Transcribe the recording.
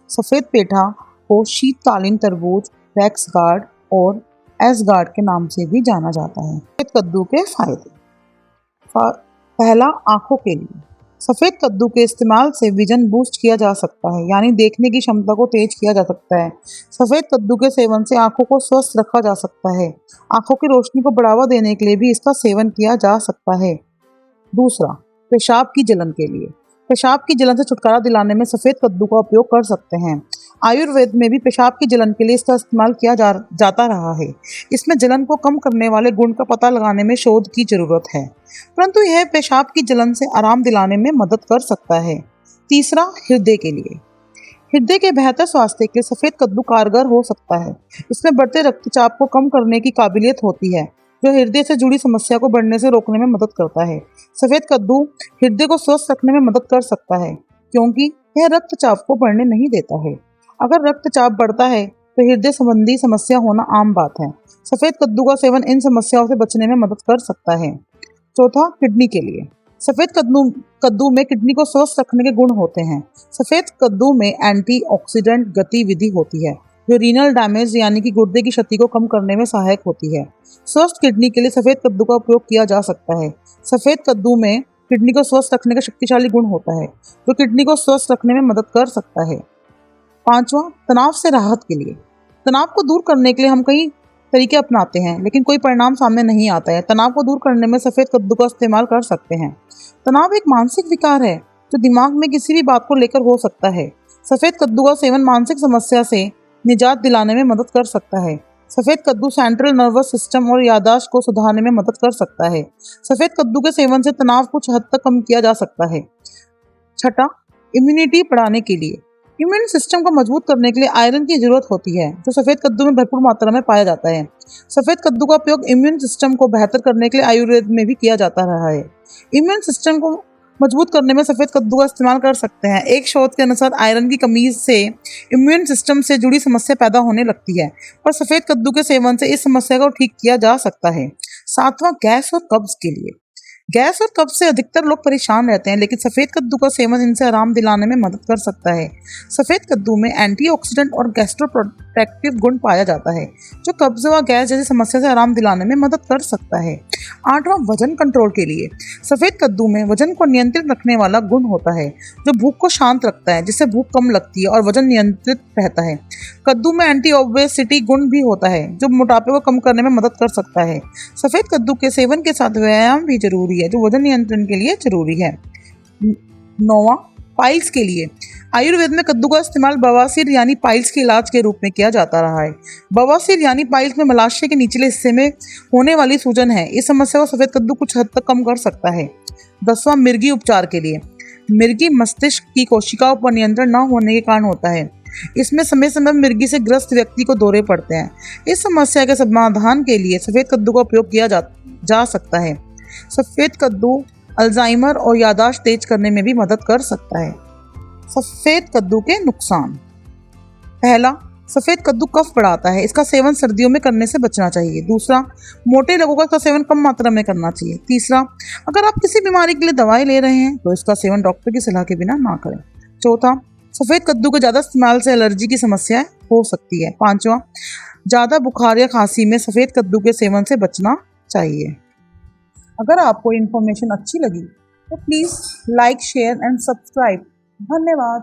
सफ़ेद पेठा को शीतकालीन तरबूज, रेक्स गार्ड और एस गार्ड के नाम से भी जाना जाता है। सफ़ेद कद्दू के फायदे। पहला, आंखों के लिए। सफ़ेद कद्दू के इस्तेमाल से विजन बूस्ट किया जा सकता है, यानी देखने की क्षमता को तेज किया जा सकता है। सफ़ेद कद्दू के सेवन से आंखों को स्वस्थ रखा जा सकता है। आंखों की रोशनी को बढ़ावा देने के लिए भी इसका सेवन किया जा सकता है। दूसरा, पेशाब की जलन के लिए। पेशाब की जलन से छुटकारा दिलाने में सफ़ेद कद्दू का उपयोग कर सकते हैं। आयुर्वेद में भी पेशाब की जलन के लिए इसका इस्तेमाल किया जाता रहा है। इसमें जलन को कम करने वाले गुण का पता लगाने में शोध की जरूरत है, परंतु यह पेशाब की जलन से आराम दिलाने में मदद कर सकता है। तीसरा, हृदय के लिए। हृदय के बेहतर स्वास्थ्य के लिए सफ़ेद कद्दू कारगर हो सकता है। इसमें बढ़ते रक्तचाप को कम करने की काबिलियत होती है, जो हृदय से जुड़ी समस्या को बढ़ने से रोकने में मदद करता है। सफ़ेद कद्दू हृदय को स्वस्थ रखने में मदद कर सकता है, क्योंकि यह रक्तचाप को बढ़ने नहीं देता है। अगर रक्तचाप बढ़ता है तो हृदय संबंधी समस्या होना आम बात है। सफ़ेद कद्दू का सेवन इन समस्याओं से बचने में मदद कर सकता है। चौथा, किडनी के लिए। सफ़ेद कद्दू में किडनी को स्वस्थ रखने के गुण होते हैं। सफ़ेद कद्दू में एंटीऑक्सीडेंट गतिविधि होती है, जो रीनल डैमेज यानी कि गुर्दे की क्षति को कम करने में सहायक होती है। स्वस्थ किडनी के लिए सफ़ेद कद्दू का उपयोग किया जा सकता है। सफ़ेद कद्दू में किडनी को स्वस्थ रखने का शक्तिशाली गुण होता है, जो किडनी को स्वस्थ रखने में मदद कर सकता है। पांचवा, तनाव से राहत के लिए। तनाव को दूर करने के लिए हम कई तरीके अपनाते हैं, लेकिन कोई परिणाम सामने नहीं आता है। तनाव को दूर करने में सफ़ेद कद्दू का इस्तेमाल कर सकते हैं। तनाव एक मानसिक विकार है, जो दिमाग में किसी भी बात को लेकर हो सकता है। सफ़ेद कद्दू का सेवन मानसिक समस्या से निजात दिलाने में मदद कर सकता है। सफ़ेद कद्दू सेंट्रल नर्वस सिस्टम और याददाश्त को सुधारने में मदद कर सकता है। सफ़ेद कद्दू के सेवन से तनाव कुछ हद तक कम किया जा सकता है। छठा, इम्यूनिटी बढ़ाने के लिए। इम्यून सिस्टम को मजबूत करने के लिए आयरन की जरूरत होती है, जो सफ़ेद कद्दू में भरपूर मात्रा में पाया जाता है। सफ़ेद कद्दू का उपयोग इम्यून सिस्टम को बेहतर करने के लिए आयुर्वेद में भी किया जाता रहा है। इम्यून सिस्टम को मजबूत करने में सफ़ेद कद्दू का इस्तेमाल कर सकते हैं। एक शोध के अनुसार आयरन की कमी से इम्यून सिस्टम से जुड़ी समस्या पैदा होने लगती है, पर सफ़ेद कद्दू के सेवन से इस समस्या को ठीक किया जा सकता है। सातवां, गैस और कब्ज के लिए। गैस और कब्ज से अधिकतर लोग परेशान रहते हैं, लेकिन सफ़ेद कद्दू का सेवन इनसे आराम दिलाने में मदद कर सकता है। सफ़ेद कद्दू में एंटीऑक्सीडेंट और गैस्ट्रोप्रोटेक्टिव गुण पाया जाता है, जो कब्ज व गैस जैसी समस्या से आराम दिलाने में मदद कर सकता है। आठवां, वजन कंट्रोल के लिए। सफ़ेद कद्दू में वजन को नियंत्रित रखने वाला गुण होता है, जो भूख को शांत रखता है, जिससे भूख कम लगती है और वजन नियंत्रित रहता है। कद्दू में एंटी ओबेसिटी गुण भी होता है, जो मोटापे को कम करने में मदद कर सकता है। सफ़ेद कद्दू के सेवन के साथ व्यायाम भी जरूरी है, जो वजन नियंत्रण के लिए जरूरी है। नौवां, पाइल्स के लिए। आयुर्वेद में कद्दू का इस्तेमाल बवासीर यानी पाइल्स के इलाज के रूप में किया जाता रहा है। बवासीर यानी पाइल्स में मलाशय के निचले हिस्से में होने वाली सूजन है। इस समस्या को सफ़ेद कद्दू कुछ हद तक कम कर सकता है। 10वां, मिर्गी उपचार के लिए। मिर्गी मस्तिष्क की कोशिकाओं पर नियंत्रण न होने के कारण होता है। इसमें समय समय मिर्गी से ग्रस्त व्यक्ति को दौरे पड़ते हैं। इस समस्या के समाधान के लिए सफ़ेद कद्दू का उपयोग किया जा सकता है। सफ़ेद कद्दू अल्जाइमर और याददाश्त तेज करने में भी मदद कर सकता है। सफ़ेद कद्दू के नुकसान। पहला, सफ़ेद कद्दू कफ बढ़ाता है, इसका सेवन सर्दियों में करने से बचना चाहिए। दूसरा, मोटे लोगों का इसका सेवन कम मात्रा में करना चाहिए। तीसरा, अगर आप किसी बीमारी के लिए दवाई ले रहे हैं तो इसका सेवन डॉक्टर की सलाह के बिना ना करें। चौथा, सफ़ेद कद्दू के ज़्यादा इस्तेमाल से एलर्जी की समस्या हो सकती है। पांचवा, ज़्यादा बुखार या खांसी में सफ़ेद कद्दू के सेवन से बचना चाहिए। अगर आपको इन्फॉर्मेशन अच्छी लगी तो please like, share and subscribe. धन्यवाद।